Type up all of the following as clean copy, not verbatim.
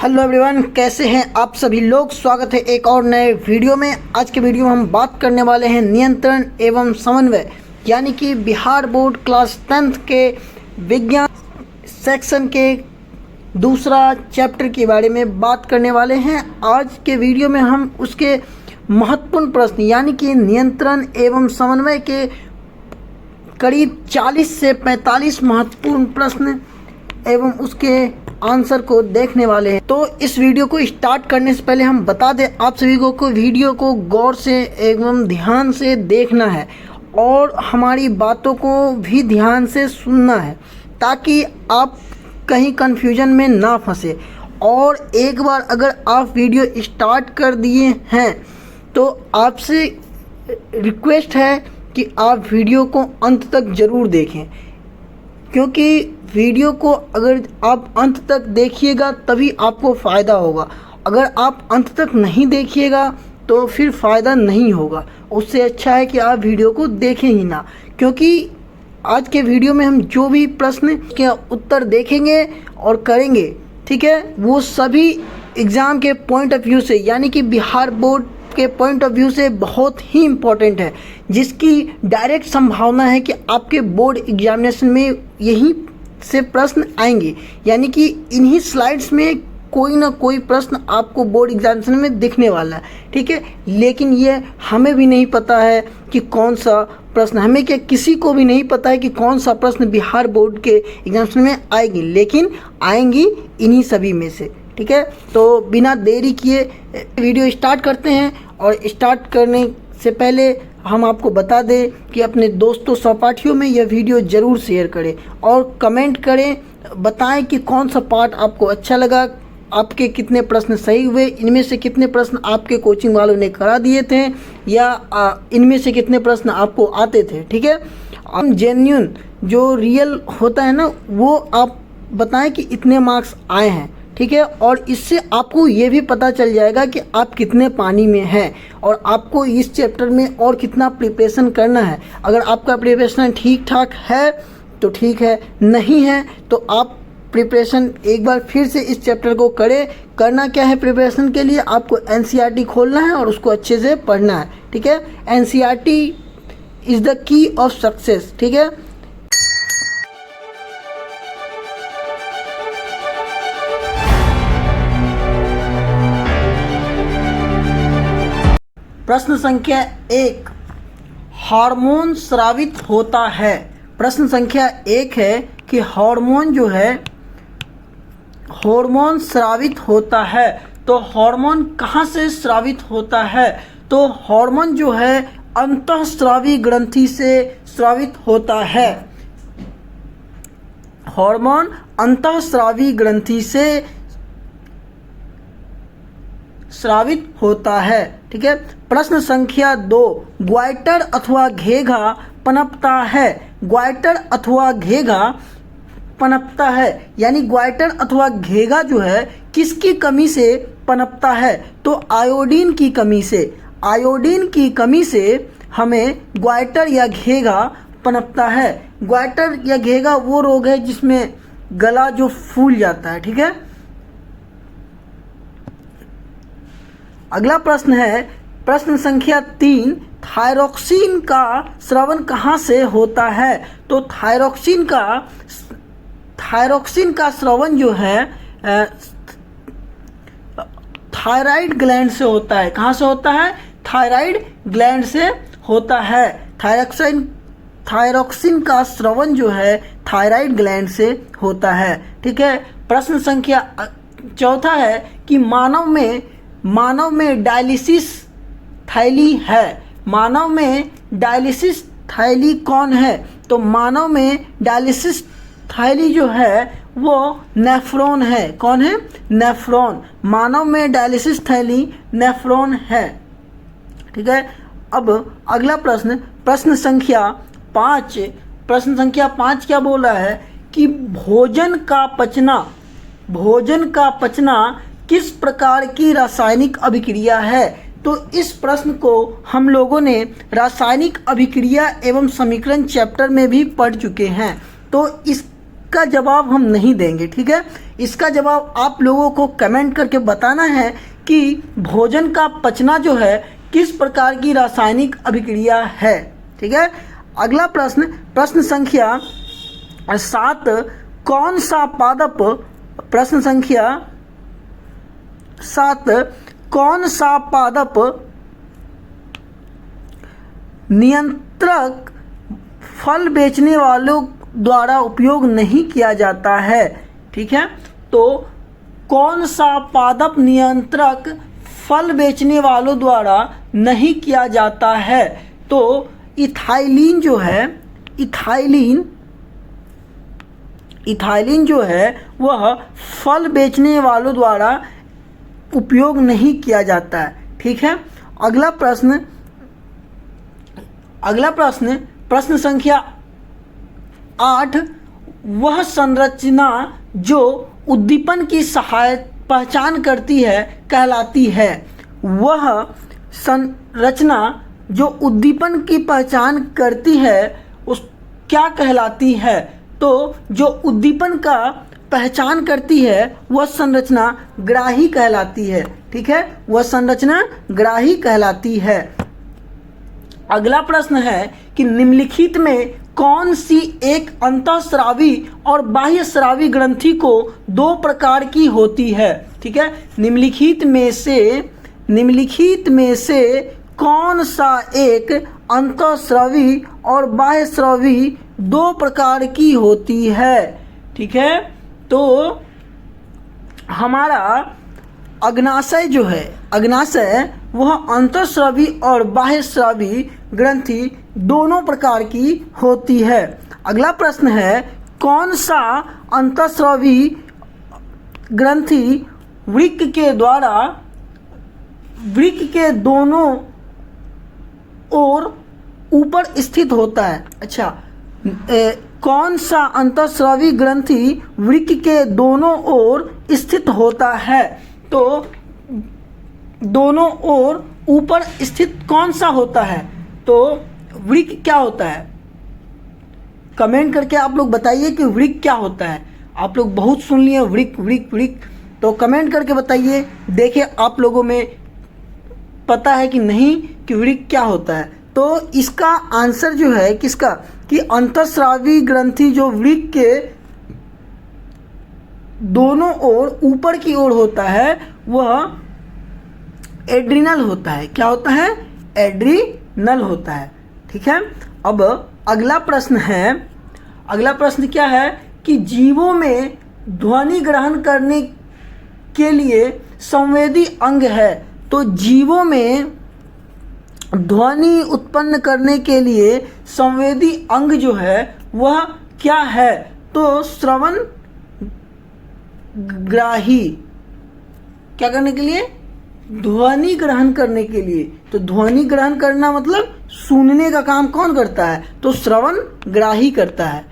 Hello everyone, कैसे हैं आप सभी लोग। स्वागत है एक और नए वीडियो में। आज के वीडियो में हम बात करने वाले हैं नियंत्रण एवं समन्वय यानी कि बिहार बोर्ड क्लास 10th के विज्ञान सेक्शन के दूसरा चैप्टर के बारे में बात करने वाले हैं। आज के वीडियो में हम उसके महत्वपूर्ण प्रश्न यानी कि नियंत्रण एवं समन्वय के करीब 40 से 45 महत्वपूर्ण प्रश्न एवं उसके आंसर को देखने वाले हैं। तो इस वीडियो को स्टार्ट करने से पहले हम बता दें आप सभी को वीडियो को गौर से एवं ध्यान से देखना है और हमारी बातों को भी ध्यान से सुनना है ताकि आप कहीं कंफ्यूजन में ना फंसे। और एक बार अगर आप वीडियो स्टार्ट कर दिए हैं तो आपसे रिक्वेस्ट है कि आप वीडियो को अंत तक ज़रूर देखें, क्योंकि वीडियो को अगर आप अंत तक देखिएगा तभी आपको फ़ायदा होगा। अगर आप अंत तक नहीं देखिएगा तो फिर फ़ायदा नहीं होगा। उससे अच्छा है कि आप वीडियो को देखें ही ना, क्योंकि आज के वीडियो में हम जो भी प्रश्न के उत्तर देखेंगे और करेंगे, ठीक है, वो सभी एग्ज़ाम के पॉइंट ऑफ व्यू से यानी कि बिहार बोर्ड के पॉइंट ऑफ व्यू से बहुत ही इम्पोर्टेंट है, जिसकी डायरेक्ट संभावना है कि आपके बोर्ड एग्जामिनेशन में यही से प्रश्न आएंगे। यानी कि इन्हीं स्लाइड्स में कोई ना कोई प्रश्न आपको बोर्ड एग्जामिनेशन में दिखने वाला है, ठीक है। लेकिन ये हमें भी नहीं पता है कि कौन सा प्रश्न, हमें क्या किसी को भी नहीं पता है कि कौन सा प्रश्न बिहार बोर्ड के एग्जामिनेशन में आएगी, लेकिन आएंगी इन्हीं सभी में से, ठीक है। तो बिना देरी किए वीडियो स्टार्ट करते हैं। और स्टार्ट करने से पहले हम आपको बता दें कि अपने दोस्तों सहपाठियों में यह वीडियो ज़रूर शेयर करें और कमेंट करें, बताएं कि कौन सा पार्ट आपको अच्छा लगा, आपके कितने प्रश्न सही हुए, इनमें से कितने प्रश्न आपके कोचिंग वालों ने करा दिए थे या इनमें से कितने प्रश्न आपको आते थे, ठीक है। हम जेन्युइन जो रियल होता है ना वो आप बताएं कि इतने मार्क्स आए हैं, ठीक है। और इससे आपको ये भी पता चल जाएगा कि आप कितने पानी में हैं और आपको इस चैप्टर में और कितना प्रिपरेशन करना है। अगर आपका प्रिपरेशन ठीक ठाक है तो ठीक है, नहीं है तो आप प्रिपरेशन एक बार फिर से इस चैप्टर को करें। करना क्या है प्रिपरेशन के लिए, आपको एनसीईआरटी खोलना है और उसको अच्छे से पढ़ना है, ठीक है। NCERT is the key of success, ठीक है। प्रश्न संख्या 1, हार्मोन स्रावित होता है। प्रश्न संख्या 1 है कि हार्मोन जो है हार्मोन स्रावित होता है। तो हार्मोन कहाँ से स्रावित होता है? तो हार्मोन जो है अंतःस्रावी ग्रंथि से स्रावित होता है। हार्मोन अंतःस्रावी ग्रंथि से स्रावित होता है, ठीक है। प्रश्न संख्या 2, ग्वाइटर अथवा घेघा पनपता है। ग्वाइटर अथवा घेघा पनपता है यानी ग्वाइटर अथवा घेघा जो है किसकी कमी से पनपता है? तो आयोडीन की कमी से। आयोडीन की कमी से हमें ग्वाइटर या घेघा पनपता है। ग्वाइटर या घेघा वो रोग है जिसमें गला जो फूल जाता है, ठीक है। अगला प्रश्न है प्रश्न संख्या 3, थायरोक्सिन का स्रवण कहाँ से होता है? तो थायरोक्सिन का स्रवण जो है थायराइड ग्लैंड से होता है। कहाँ से होता है? थायराइड ग्लैंड से होता है। थायरोक्सिन का स्रवण जो है थायराइड ग्लैंड से होता है, ठीक है। प्रश्न संख्या 4 है कि मानव में डायलिसिस थैली है। मानव में डायलिसिस थैली कौन है? तो मानव में डायलिसिस थैली जो है वो नेफ्रॉन है। कौन है? नेफ्रॉन। मानव में डायलिसिस थैली नेफ्रॉन है, ठीक है। अब अगला प्रश्न संख्या 5। प्रश्न संख्या 5 क्या बोला है कि भोजन का पचना किस प्रकार की रासायनिक अभिक्रिया है? तो इस प्रश्न को हम लोगों ने रासायनिक अभिक्रिया एवं समीकरण चैप्टर में भी पढ़ चुके हैं। तो इस इसका जवाब हम नहीं देंगे, ठीक है। इसका जवाब आप लोगों को कमेंट करके बताना है कि भोजन का पचना जो है किस प्रकार की रासायनिक अभिक्रिया है, ठीक है। अगला प्रश्न, प्रश्न संख्या 7, कौन सा पादप, प्रश्न संख्या 7, कौन सा पादप नियंत्रक फल बेचने वालों द्वारा उपयोग नहीं किया जाता है, ठीक है। तो कौन सा पादप नियंत्रक फल बेचने वालों द्वारा नहीं किया जाता है? तो इथाइलिन जो है, इथाइलिन जो है वह फल बेचने वालों द्वारा उपयोग नहीं किया जाता है, ठीक है। अगला प्रश्न, प्रश्न संख्या 8, वह संरचना जो उद्दीपन की पहचान करती है कहलाती है। वह संरचना जो उद्दीपन की पहचान करती है उस क्या कहलाती है? तो जो उद्दीपन का पहचान करती है वह संरचना ग्राही कहलाती है, ठीक है। वह संरचना ग्राही कहलाती है। अगला प्रश्न है कि निम्नलिखित में कौन सी एक अंतःस्रावी और बाह्यस्रावी ग्रंथि को 2 प्रकार की होती है, ठीक है। निम्नलिखित में से कौन सा एक अंतःस्रावी और बाह्यस्रावी 2 प्रकार की होती है, ठीक है। तो हमारा अग्नाशय जो है, अग्नाशय वह अंतःस्रावी और बाह्यस्रावी ग्रंथि दोनों प्रकार की होती है। अगला प्रश्न है, कौन सा अंतःस्रावी ग्रंथि वृक्क के दोनों ओर ऊपर स्थित होता है? अच्छा, कौन सा अंतःस्रावी ग्रंथि वृक्क के दोनों ओर स्थित होता है? तो दोनों ओर ऊपर स्थित कौन सा होता है? तो वृक्क क्या होता है? कमेंट करके आप लोग बताइए कि वृक्क क्या होता है। आप लोग बहुत सुन लिए वृक्क, तो कमेंट करके बताइए। देखिए आप लोगों में पता है कि नहीं कि वृक्क क्या होता है। तो इसका आंसर जो है किसका, कि अंतःस्रावी ग्रंथि जो वृक्क के दोनों ओर ऊपर की ओर होता है वह एड्रिनल होता है। क्या होता है? एड्रिनल होता है, ठीक है। अब अगला प्रश्न क्या है कि जीवों में ध्वनि ग्रहण करने के लिए संवेदी अंग है। तो जीवों में ध्वनि उत्पन्न करने के लिए संवेदी अंग जो है वह क्या है? तो श्रवण ग्राही, क्या करने के लिए? ध्वनि ग्रहण करने के लिए। तो ध्वनि ग्रहण करना मतलब सुनने का काम कौन करता है? तो श्रवण ग्राही करता है,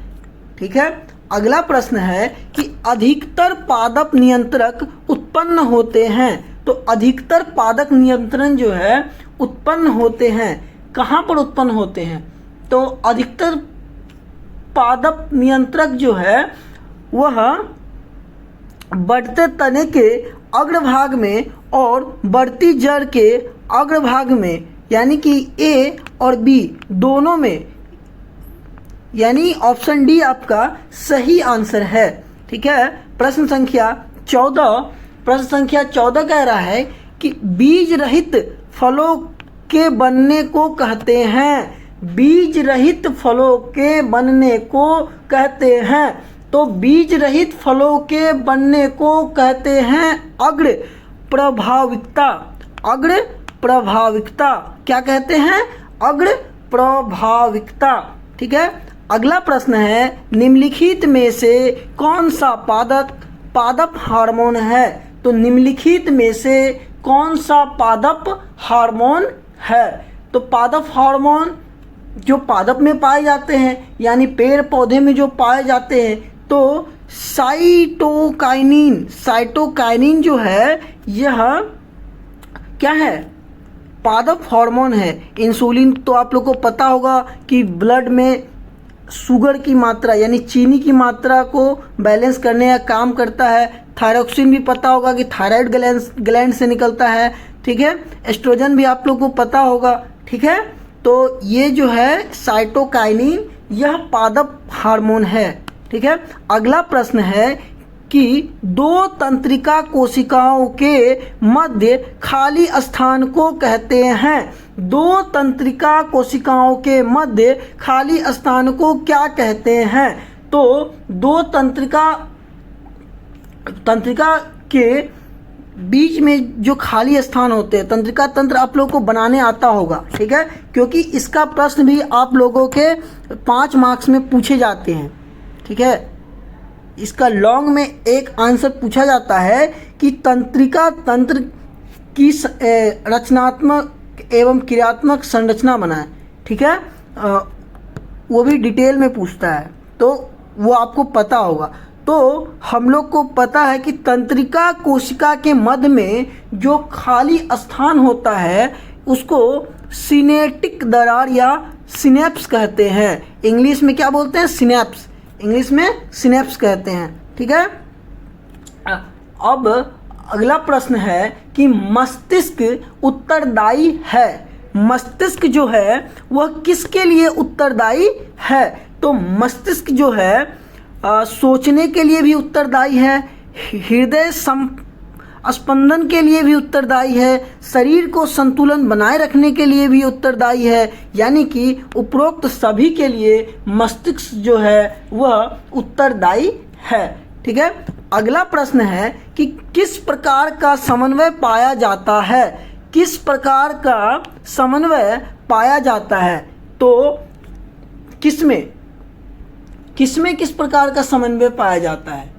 ठीक है। अगला प्रश्न है कि अधिकतर पादप नियंत्रक उत्पन्न होते हैं। तो अधिकतर पादप नियंत्रण जो है उत्पन्न होते हैं, कहाँ पर उत्पन्न होते हैं? तो अधिकतर पादप नियंत्रक जो है वह बढ़ते तने के अग्रभाग में और बढ़ती जड़ के अग्रभाग में, यानी कि ए और बी दोनों में, यानी ऑप्शन डी आपका सही आंसर है, ठीक है। प्रश्न संख्या 14 कह रहा है कि बीज रहित फलों के बनने को कहते हैं। बीज रहित फलों के बनने को कहते हैं। तो बीज रहित फलों के बनने को कहते हैं अग्र प्रभाविकता। अग्र प्रभाविकता क्या कहते हैं? अग्र प्रभाविकता, ठीक है। अगला प्रश्न है, निम्नलिखित में से कौन सा पादप हार्मोन है? तो निम्नलिखित में से कौन सा पादप हार्मोन है? तो पादप हार्मोन जो पादप में पाए जाते हैं, यानी पेड़ पौधे में जो पाए जाते हैं, तो साइटोकाइनिन जो है यह क्या है? पादप हार्मोन है। इंसुलिन तो आप लोग को पता होगा कि ब्लड में शुगर की मात्रा यानी चीनी की मात्रा को बैलेंस करने का काम करता है। थायरॉक्सिन भी पता होगा कि थायराइड ग्लैंड से निकलता है, ठीक है। एस्ट्रोजन भी आप लोगों को पता होगा, ठीक है। तो ये जो है साइटोकाइनिन, यह पादप हार्मोन है, ठीक है। अगला प्रश्न है कि दो तंत्रिका कोशिकाओं के मध्य खाली स्थान को कहते हैं। दो तंत्रिका कोशिकाओं के मध्य खाली स्थान को क्या कहते हैं? तो दो तंत्रिका के बीच में जो खाली स्थान होते हैं, तंत्रिका तंत्र आप लोगों को बनाने आता होगा, ठीक है, क्योंकि इसका प्रश्न भी आप लोगों के 5 मार्क्स में पूछे जाते हैं, ठीक है। इसका लॉन्ग में एक आंसर पूछा जाता है कि तंत्रिका तंत्र की रचनात्मक एवं क्रियात्मक संरचना बनाए, ठीक है। वो भी डिटेल में पूछता है, तो वो आपको पता होगा। तो हम लोग को पता है कि तंत्रिका कोशिका के मध्य में जो खाली स्थान होता है उसको सिनेप्टिक दरार या सिनेप्स कहते हैं। इंग्लिश में क्या बोलते हैं? सिनेप्स। इंग्लिश में सिनेप्स कहते हैं, ठीक है। अब अगला प्रश्न है कि मस्तिष्क उत्तरदायी है। मस्तिष्क जो है वह किसके लिए उत्तरदायी है? तो मस्तिष्क जो है सोचने के लिए भी उत्तरदायी है, हृदय स्पंदन के लिए भी उत्तरदायी है, शरीर को संतुलन बनाए रखने के लिए भी उत्तरदायी है, यानी कि उपरोक्त सभी के लिए मस्तिष्क जो है वह उत्तरदायी है, ठीक है। अगला प्रश्न है कि किस प्रकार का समन्वय पाया जाता है? किस प्रकार का समन्वय पाया जाता है? तो किसमें किस प्रकार का समन्वय पाया जाता है?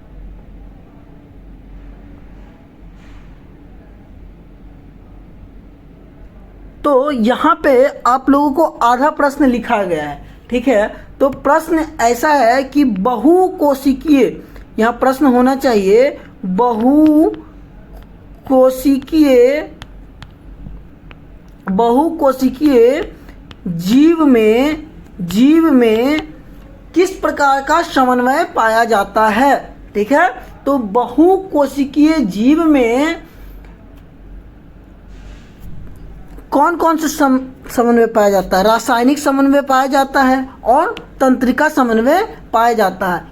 तो यहाँ पे आप लोगों को आधा प्रश्न लिखा गया है, ठीक है। तो प्रश्न ऐसा है कि बहुकोशिकीय, यहाँ प्रश्न होना चाहिए बहुकोशिकीय जीव में किस प्रकार का समन्वय पाया जाता है, ठीक है। तो बहुकोशिकीय जीव में कौन कौन से समन्वय पाया जाता है? रासायनिक समन्वय पाया जाता है और तंत्रिका समन्वय पाया जाता है,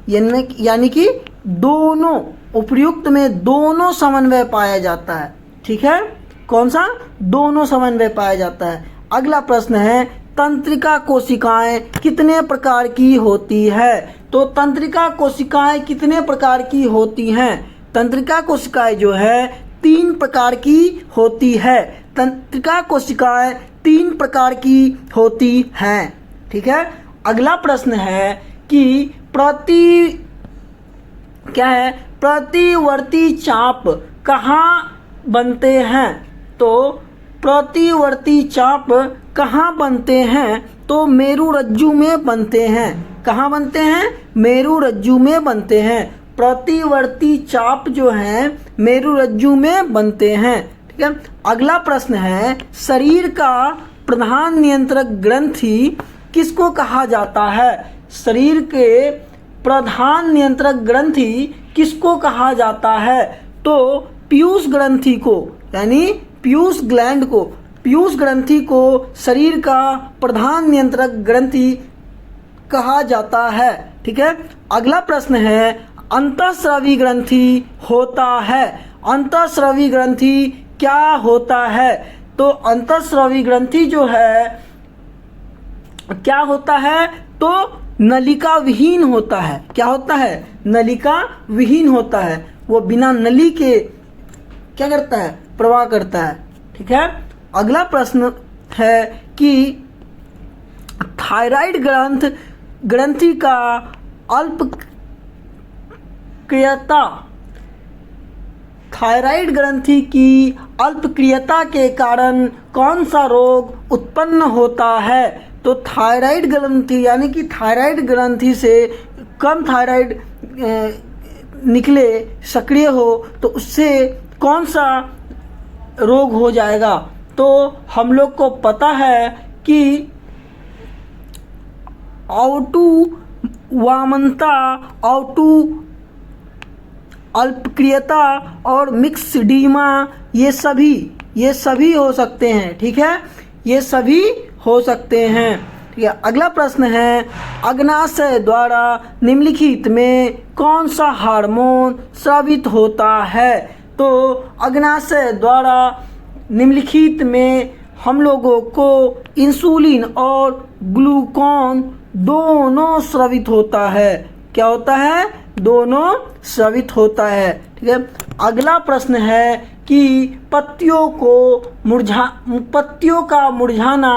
यानी कि दोनों उपर्युक्त में दोनों समन्वय पाया जाता है, ठीक है। कौन सा? दोनों समन्वय पाया जाता है। अगला प्रश्न है तंत्रिका कोशिकाएं कितने प्रकार की होती है? तो तंत्रिका कोशिकाएं कितने प्रकार की होती हैं? तंत्रिका कोशिकाएं जो है 3 प्रकार की होती है। तंत्रिका कोशिकाएं 3 प्रकार की होती हैं, ठीक है। अगला प्रश्न है कि प्रतिवर्ती चाप कहाँ बनते हैं? तो प्रतिवर्ती चाप कहाँ बनते हैं? तो मेरुरज्जु में बनते हैं। कहाँ बनते हैं? मेरुरज्जु में बनते हैं। प्रतिवर्ती चाप जो हैं मेरुरज्जु में बनते हैं, ठीक है। अगला प्रश्न है शरीर का प्रधान नियंत्रक ग्रंथि किसको कहा जाता है? शरीर के प्रधान नियंत्रक ग्रंथि किसको कहा जाता है? तो पीयूष ग्रंथि को, यानी पीयूष ग्लैंड को, पीयूष ग्रंथि को शरीर का प्रधान नियंत्रक ग्रंथि कहा जाता है, ठीक है। अगला प्रश्न है अंतःस्रावी ग्रंथि होता है। अंतःस्रावी ग्रंथि क्या होता है? तो अंतःस्रावी ग्रंथि जो है क्या होता है? तो नलिका विहीन होता है। क्या होता है? नलिका विहीन होता है। वो बिना नली के क्या करता है? प्रवाह करता है, ठीक है। अगला प्रश्न है कि थायराइड ग्रंथि का अल्पक्रियता, थायराइड ग्रंथि की अल्पक्रियता के कारण कौन सा रोग उत्पन्न होता है? तो थायराइड ग्रंथि यानी कि थायराइड ग्रंथि से कम थायराइड निकले, सक्रिय हो, तो उससे कौन सा रोग हो जाएगा? तो हम लोग को पता है कि वामनता, ऑटो अल्पक्रियता और मिक्सडीमा, ये सभी हो सकते हैं। ठीक है, ये सभी हो सकते हैं। ठीक है, अगला प्रश्न है अग्नाशय द्वारा निम्नलिखित में कौन सा हार्मोन स्रावित होता है? तो अग्नाशय द्वारा निम्नलिखित में हम लोगों को इंसुलिन और ग्लूकागॉन दोनों स्रावित होता है। क्या होता है? दोनों स्रावित होता है। ठीक है, अगला प्रश्न है कि पत्तियों का मुरझाना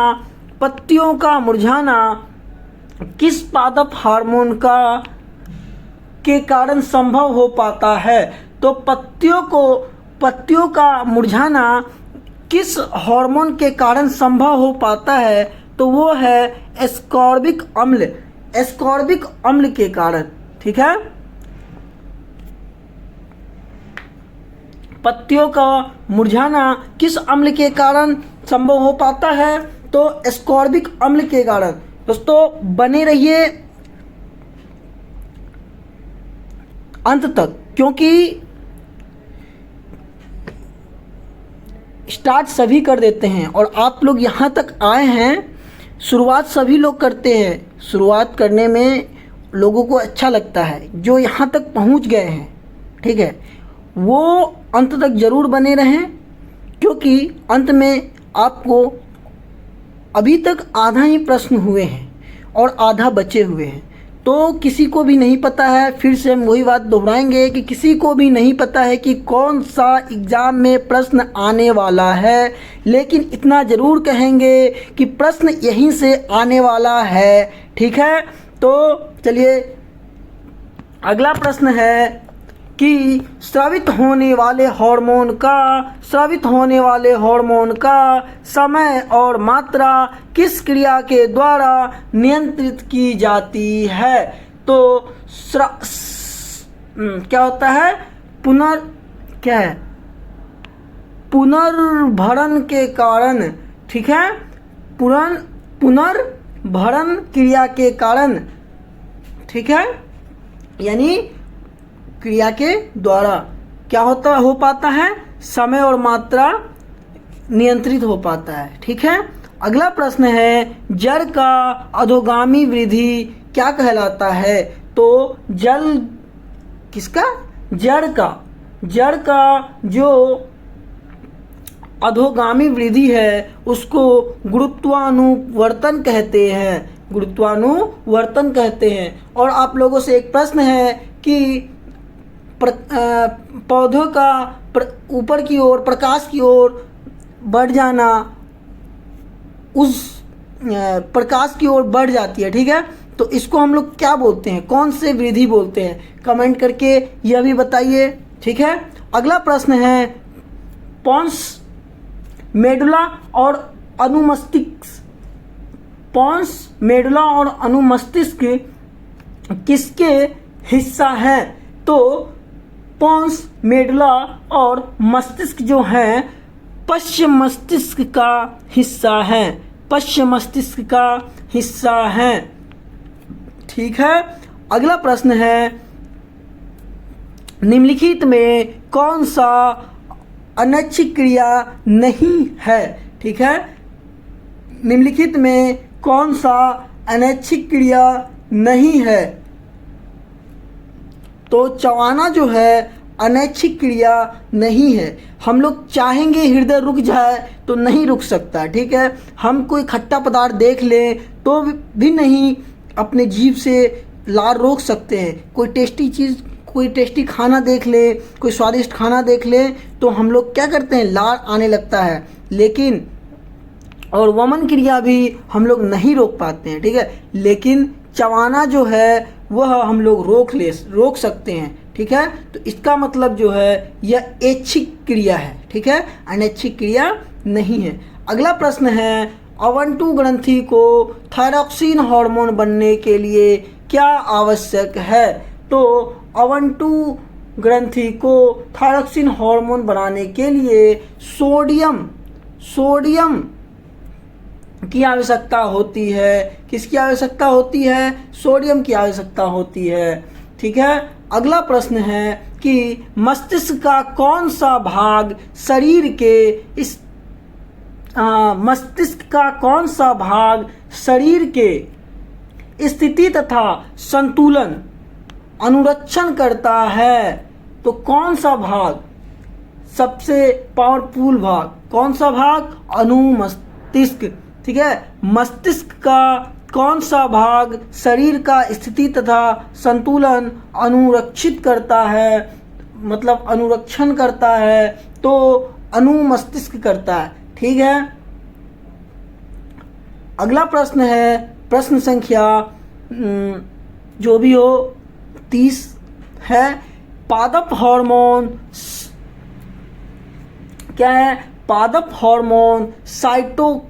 किस पादप हार्मोन के कारण संभव हो पाता है? तो पत्तियों का मुरझाना किस हार्मोन के कारण संभव हो पाता है? तो वो है एस्कॉर्बिक अम्ल के कारण। ठीक है, पत्तियों का मुरझाना किस अम्ल के कारण संभव हो पाता है? तो एस्कॉर्बिक अम्ल के कारण। दोस्तों बने रहिए अंत तक, क्योंकि स्टार्ट सभी कर देते हैं और आप लोग यहाँ तक आए हैं। शुरुआत सभी लोग करते हैं, शुरुआत करने में लोगों को अच्छा लगता है। जो यहाँ तक पहुँच गए हैं, ठीक है, वो अंत तक ज़रूर बने रहें, क्योंकि अंत में आपको अभी तक आधा ही प्रश्न हुए हैं और आधा बचे हुए हैं। तो किसी को भी नहीं पता है, फिर से हम वही बात दोहराएंगे कि किसी को भी नहीं पता है कि कौन सा एग्ज़ाम में प्रश्न आने वाला है, लेकिन इतना ज़रूर कहेंगे कि प्रश्न यहीं से आने वाला है। ठीक है, तो चलिए अगला प्रश्न है कि स्रावित होने वाले हार्मोन का समय और मात्रा किस क्रिया के द्वारा नियंत्रित की जाती है? तो क्या होता है? पुनर्भरण के कारण। ठीक है, पुनर्भरण क्रिया के कारण। ठीक है, यानी क्रिया के द्वारा क्या हो पाता है? समय और मात्रा नियंत्रित हो पाता है। ठीक है, अगला प्रश्न है जड़ का अधोगामी वृद्धि क्या कहलाता है? तो जड़ का जो अधोगामी वृद्धि है उसको गुरुत्वानुवर्तन कहते हैं। और आप लोगों से एक प्रश्न है कि पौधों का ऊपर की ओर, प्रकाश की ओर बढ़ जाना, उस प्रकाश की ओर बढ़ जाती है। ठीक है, तो इसको हम लोग क्या बोलते हैं? कौन से वृद्धि बोलते हैं? कमेंट करके यह भी बताइए। ठीक है, अगला प्रश्न है पॉन्स मेडुला और अनुमस्तिष्क किसके हिस्सा है? तो पॉन्स मेडुला और मस्तिष्क जो हैं पश्चिम मस्तिष्क का हिस्सा हैं। ठीक है, अगला प्रश्न है निम्नलिखित में कौन सा अनैच्छिक क्रिया नहीं है? ठीक है, निम्नलिखित में कौन सा अनैच्छिक क्रिया नहीं है? तो चबाना जो है अनैच्छिक क्रिया नहीं है। हम लोग चाहेंगे हृदय रुक जाए तो नहीं रुक सकता। ठीक है, हम कोई खट्टा पदार्थ देख लें तो भी नहीं अपने जीभ से लार रोक सकते हैं। कोई टेस्टी खाना देख ले, कोई स्वादिष्ट खाना देख ले तो हम लोग क्या करते हैं? लार आने लगता है। लेकिन और वमन क्रिया भी हम लोग नहीं रोक पाते हैं। ठीक है, लेकिन चबाना जो है वह हम लोग रोक सकते हैं। ठीक है, तो इसका मतलब जो है यह ऐच्छिक क्रिया है। ठीक है, अनैच्छिक क्रिया नहीं है। अगला प्रश्न है अवंटू ग्रंथि को थायरॉक्सिन हार्मोन बनने के लिए क्या आवश्यक है? तो अवंटू ग्रंथि को थायरॉक्सिन हार्मोन बनाने के लिए सोडियम की आवश्यकता होती है? किसकी आवश्यकता होती है? सोडियम की आवश्यकता होती है। ठीक है। अगला प्रश्न है कि मस्तिष्क का कौन सा भाग शरीर के इस मस्तिष्क का कौन सा भाग शरीर के स्थिति तथा संतुलन अनुरक्षण करता है? तो कौन सा भाग सबसे पावरफुल भाग? कौन सा भाग? अनुमस्तिष्क। ठीक है। मस्तिष्क का कौन सा भाग शरीर का स्थिति तथा संतुलन अनुरक्षित करता है, मतलब अनुरक्षण करता है? तो अनुमस्तिष्क करता है। ठीक है। अगला प्रश्न है प्रश्न संख्या जो भी हो 30 है। पादप हार्मोन क्या है? पादप हार्मोन साइटोकिनिन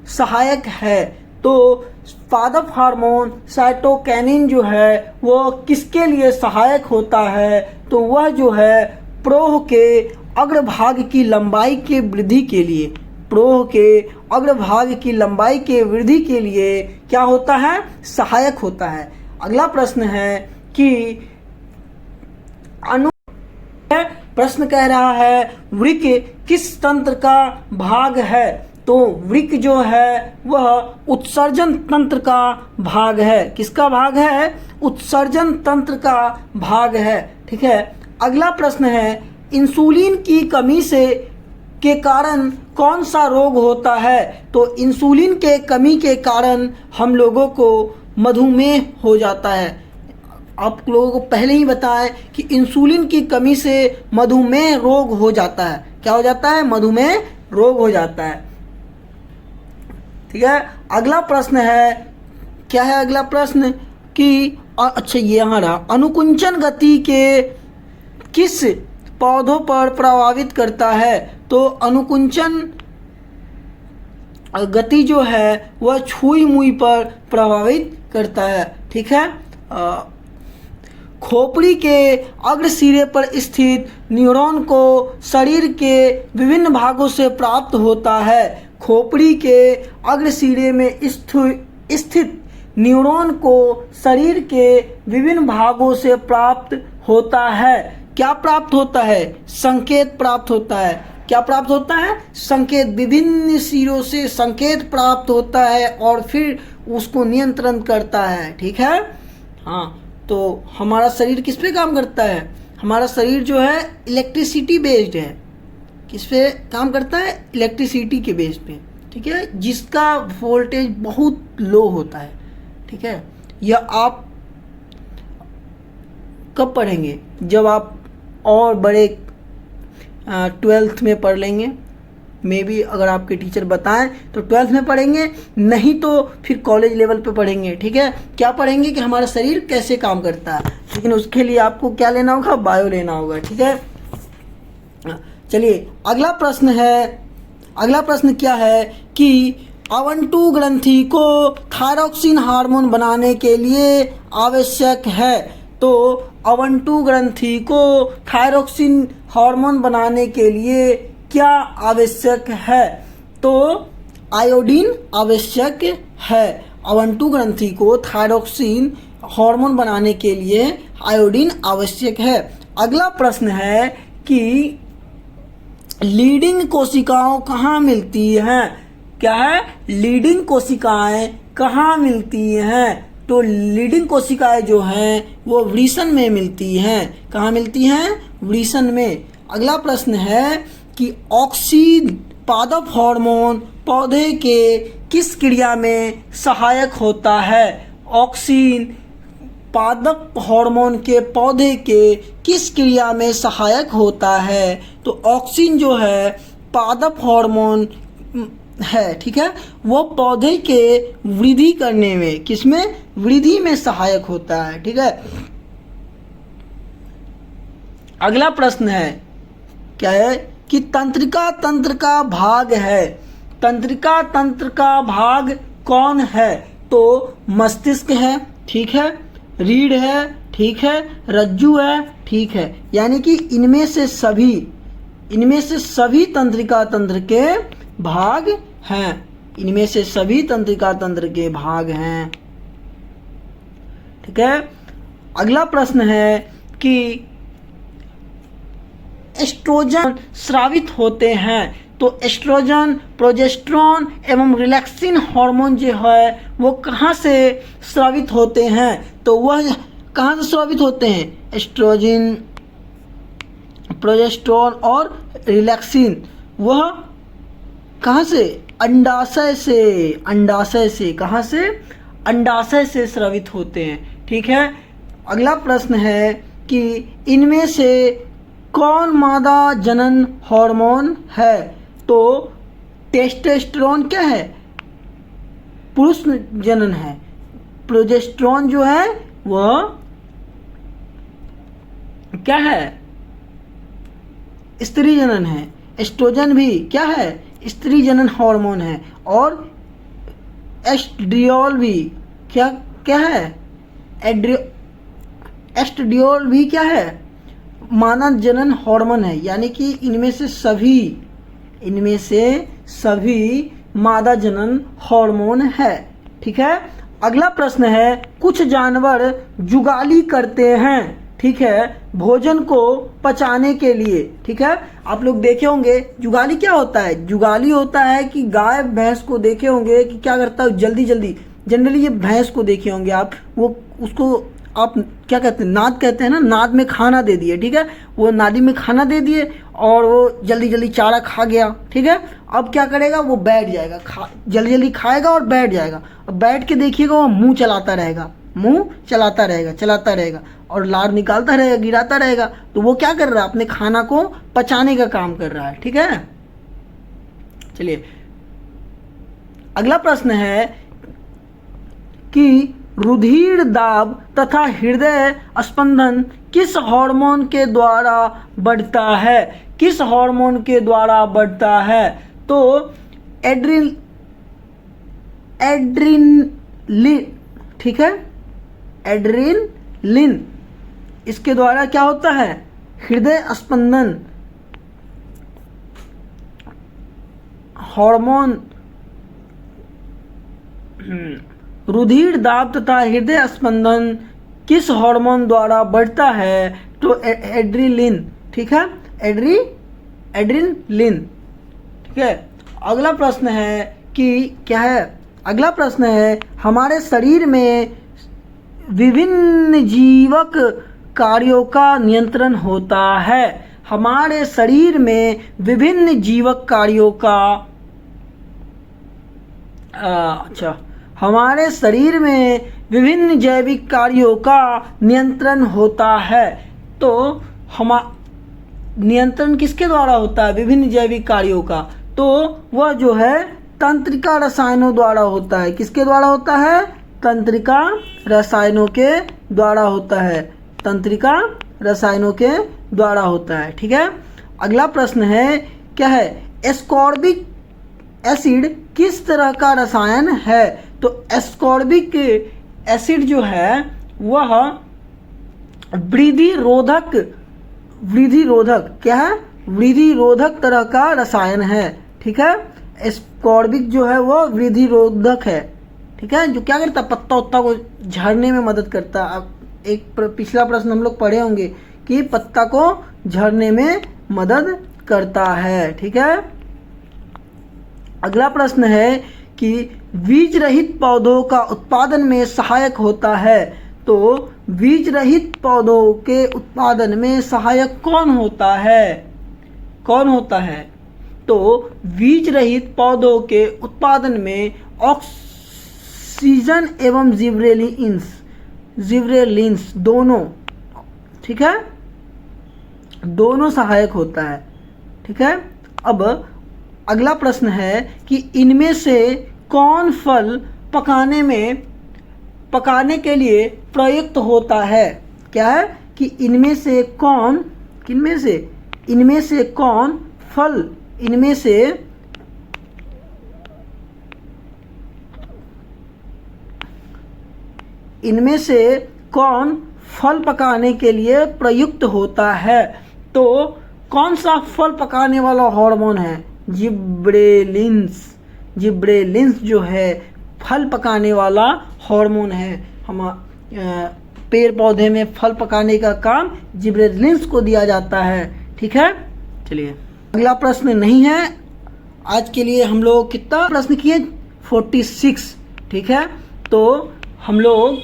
सहायक है। तो पादप हार्मोन साइटोकिनिन जो है वो किसके लिए सहायक होता है? तो वह जो है प्रोह के अग्रभाग की लंबाई के वृद्धि के लिए, प्रोह के अग्रभाग की लंबाई के वृद्धि के लिए क्या होता है? सहायक होता है। अगला प्रश्न है कि प्रश्न कह रहा है वृक्क किस तंत्र का भाग है? तो वृक्क जो है वह उत्सर्जन तंत्र का भाग है। किसका भाग है? उत्सर्जन तंत्र का भाग है। ठीक है। अगला प्रश्न है इंसुलिन की कमी से के कारण कौन सा रोग होता है? तो इंसुलिन के कमी के कारण हम लोगों को मधुमेह हो जाता है। आप लोगों को पहले ही बताएं कि इंसुलिन की कमी से मधुमेह रोग हो जाता है। क्या हो जाता है? मधुमेह रोग हो जाता है। ठीक है। अगला प्रश्न है, क्या है अगला प्रश्न कि अच्छा ये यहाँ रहा, अनुकुंचन गति के किस पौधों पर प्रभावित करता है? तो अनुकुंचन गति जो है वह छुई मुई पर प्रभावित करता है। ठीक है। खोपड़ी के अग्र सिरे पर स्थित न्यूरॉन को शरीर के विभिन्न भागों से प्राप्त होता है। खोपड़ी के अग्र सिरे में स्थित न्यूरॉन को शरीर के विभिन्न भागों से प्राप्त होता है। क्या प्राप्त होता है? संकेत प्राप्त होता है। क्या प्राप्त होता है? संकेत। विभिन्न सिरों से संकेत प्राप्त होता है और फिर उसको नियंत्रण करता है। ठीक है। हाँ, तो हमारा शरीर किस पे काम करता है? हमारा शरीर जो है इलेक्ट्रिसिटी बेस्ड है। किस पे काम करता है? इलेक्ट्रिसिटी के बेस पे। ठीक है। जिसका वोल्टेज बहुत लो होता है। ठीक है। यह आप कब पढ़ेंगे? जब आप और बड़े 12th में पढ़ लेंगे। मे बी अगर आपके टीचर बताएं तो 12th में पढ़ेंगे, नहीं तो फिर कॉलेज लेवल पे पढ़ेंगे। ठीक है। क्या पढ़ेंगे कि हमारा शरीर कैसे काम करता है, लेकिन उसके लिए आपको क्या लेना होगा? बायो लेना होगा। ठीक है। चलिए अगला प्रश्न है। अगला प्रश्न क्या है कि अवंटू ग्रंथि को थायरॉक्सिन हार्मोन बनाने के लिए आवश्यक है। तो अवंटू ग्रंथि को थायरॉक्सिन हार्मोन बनाने के लिए क्या आवश्यक है? तो आयोडीन आवश्यक है। अवंटू ग्रंथि को थायरॉक्सिन हार्मोन बनाने के लिए आयोडीन आवश्यक है। अगला प्रश्न है कि लीडिंग कोशिकाओं कहाँ मिलती हैं? क्या है? लीडिंग कोशिकाएं कहाँ मिलती हैं? तो लीडिंग कोशिकाएं जो हैं वो वृषण में मिलती हैं। कहाँ मिलती हैं? वृषण में। अगला प्रश्न है कि ऑक्सीन पादप हार्मोन पौधे के किस क्रिया में सहायक होता है? ऑक्सीन पादप हार्मोन के पौधे के किस क्रिया में सहायक होता है? तो ऑक्सीन जो है पादप हार्मोन है। ठीक है। वो पौधे के वृद्धि करने में, किसमें? वृद्धि में सहायक होता है। ठीक है। अगला प्रश्न है, क्या है कि तंत्रिका तंत्र का भाग है। तंत्रिका तंत्र का भाग कौन है? तो मस्तिष्क है। ठीक है। रीढ़ है। ठीक है। रज्जु है। ठीक है। यानी कि इनमें से सभी इनमें से सभी तंत्रिका तंत्र के भाग हैं। इनमें से सभी तंत्रिका तंत्र के भाग हैं। ठीक है। अगला प्रश्न है कि एस्ट्रोजन स्रावित होते हैं, तो एस्ट्रोजन, प्रोजेस्टेरोन एवं रिलैक्सिन हार्मोन जो है वो कहाँ से स्रावित होते हैं? तो वह कहाँ से स्रावित होते हैं? एस्ट्रोजन, प्रोजेस्टेरोन और रिलैक्सिन वह कहाँ से? अंडाशय से। अंडाशय से। कहाँ से? अंडाशय से स्रावित होते हैं। ठीक है। अगला प्रश्न है कि इनमें से कौन मादा जनन हार्मोन है? तो टेस्टोस्टेरोन क्या है? पुरुष जनन है। प्रोजेस्टेरोन जो है वह क्या है? स्त्री जनन है। एस्ट्रोजन भी क्या है? स्त्री जनन हार्मोन है। और एस्ट्रियोल भी क्या क्या है? एस्ट्रियोल भी क्या है? मानव जनन हार्मोन है। यानी कि इनमें से सभी मादा जनन हार्मोन है। ठीक है। अगला प्रश्न है, कुछ जानवर जुगाली करते हैं, ठीक है, भोजन को पचाने के लिए। ठीक है। आप लोग देखे होंगे जुगाली क्या होता है? जुगाली होता है कि गाय भैंस को देखे होंगे कि क्या करता है, जल्दी जल्दी, जनरली ये भैंस को देखे होंगे आप, वो उसको आप क्या कहते हैं, नाद कहते हैं ना, नाद में खाना दे दिए। ठीक है। वो नादी में खाना दे दिए और वो जल्दी जल्दी चारा खा गया। ठीक है। अब क्या करेगा, वो बैठ जाएगा, जल्दी जल्दी खाएगा और बैठ जाएगा। अब बैठ के देखिएगा वो मुंह चलाता रहेगा, मुंह चलाता रहेगा और लार निकालता रहेगा, गिराता रहेगा। तो वो क्या कर रहा है? अपने खाना को पचाने का काम कर रहा है। ठीक है। चलिए अगला प्रश्न है कि रुधिर दाब तथा हृदय स्पंदन किस हार्मोन के द्वारा बढ़ता है? किस हार्मोन के द्वारा बढ़ता है? तो एड्रेनलिन। ठीक है। एड्रेनलिन, इसके द्वारा क्या होता है? हृदय स्पंदन हार्मोन, रुधिर दाब तथा हृदय स्पंदन किस हार्मोन द्वारा बढ़ता है? तो एड्रेनलिन। ठीक है। एड्रेनलिन। ठीक है। अगला प्रश्न है कि क्या है? अगला प्रश्न है, हमारे शरीर में विभिन्न जीवक कार्यों का नियंत्रण होता है। हमारे शरीर में विभिन्न जीवक कार्यों का हमारे शरीर में विभिन्न जैविक कार्यों का नियंत्रण होता है। तो नियंत्रण किसके द्वारा होता है? विभिन्न जैविक कार्यों का। तो वह जो है तंत्रिका रसायनों द्वारा होता है। किसके द्वारा होता है? तंत्रिका रसायनों के द्वारा होता है। तंत्रिका रसायनों के द्वारा होता है। ठीक है। अगला प्रश्न है, क्या है? एस्कॉर्बिक एसिड किस तरह का रसायन है? तो एस्कॉर्बिक एसिड जो है वह वृद्धि रोधक क्या है? वृद्धि रोधक तरह का रसायन है। ठीक है। एस्कॉर्बिक जो है वह वृद्धि रोधक है। ठीक है। जो क्या करता है? पत्ता उत्ता को झड़ने में मदद करता है। अब एक पिछला प्रश्न हम लोग पढ़े होंगे कि पत्ता को झड़ने में मदद करता है। ठीक है। अगला प्रश्न है कि बीज रहित पौधों का उत्पादन में सहायक होता है। तो बीज रहित पौधों के उत्पादन में सहायक कौन होता है? कौन होता है? तो बीज रहित पौधों के उत्पादन में ऑक्सीजन एवं जिब्रेलिन्स दोनों, ठीक है, दोनों सहायक होता है। ठीक है। अब अगला प्रश्न है कि इनमें से कौन फल पकाने के लिए प्रयुक्त होता है? क्या है कि इनमें से कौन फल पकाने के लिए प्रयुक्त होता है? तो कौन सा फल पकाने वाला हार्मोन है? जिब्रेलिन्स। जिब्रेलिन्स जो है फल पकाने वाला हार्मोन है। हम पेड़ पौधे में फल पकाने का काम जिब्रेलिन्स को दिया जाता है। ठीक है, चलिए अगला प्रश्न नहीं है आज के लिए। हम लोग कितना प्रश्न किए? 46। ठीक है, तो हम लोग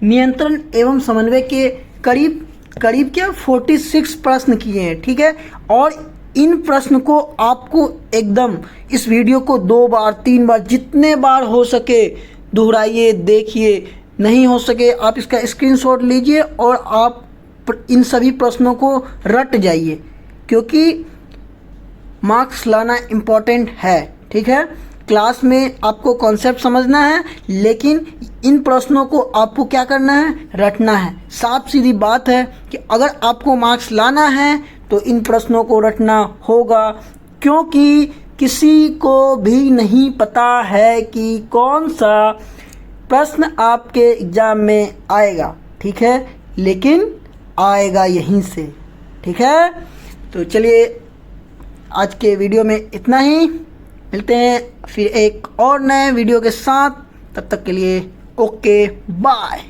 नियंत्रण एवं समन्वय के करीब क्या 46 प्रश्न किए हैं। ठीक है, और इन प्रश्न को आपको एकदम इस वीडियो को 2 बार 3 बार जितने बार हो सके दोहराइए, देखिए। नहीं हो सके आप इसका स्क्रीनशॉट लीजिए और आप इन सभी प्रश्नों को रट जाइए, क्योंकि मार्क्स लाना इम्पोर्टेंट है। ठीक है, क्लास में आपको कॉन्सेप्ट समझना है, लेकिन इन प्रश्नों को आपको क्या करना है? रटना है। साफ सीधी बात है कि अगर आपको मार्क्स लाना है तो इन प्रश्नों को रटना होगा, क्योंकि किसी को भी नहीं पता है कि कौन सा प्रश्न आपके एग्ज़ाम में आएगा। ठीक है, लेकिन आएगा यहीं से। ठीक है, तो चलिए आज के वीडियो में इतना ही। मिलते हैं फिर एक और नए वीडियो के साथ। तब तक के लिए ओके बाय।